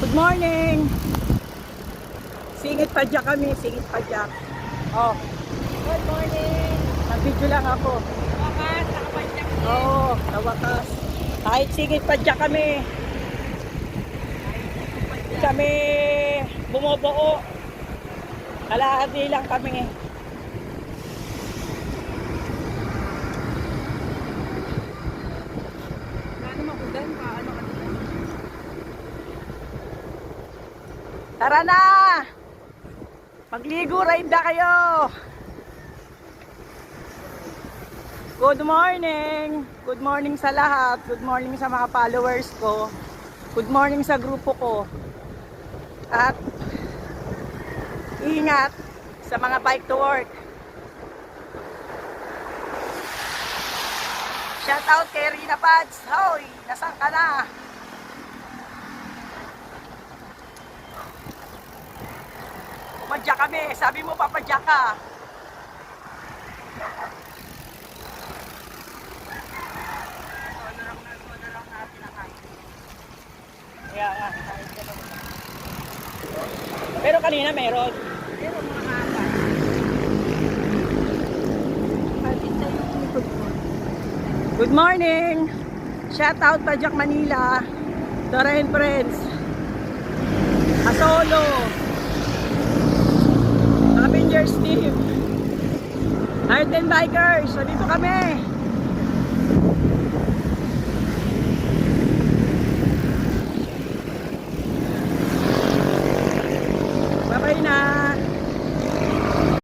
Good morning! Singit padyak kami, singit padyak. Oh, Good morning! nag-video lang ako. Wakas, nakapadyak din. Oo, sa wakas. Kahit singit padyak kami. Hindi kami bumubuo. Kalahati lang kami. Paano makudan? Paano ka nila? Tara na! Magligo ride na kayo! Good morning! Good morning sa lahat. Good morning sa mga followers ko. Good morning sa grupo ko. At ingat sa mga bike to work. Shout out kay Rina Pads. Hoy, nasaan ka na? Pumadya kami. Sabi mo papadya ka. Yeah. Pero kanina meron. Pero mga kapat. Kapit na yung likod ko. Good morning! Shout out Padyak Manila, Dora and Friends, Asolo, Avengers Team, Art and Bikers, so dito kami.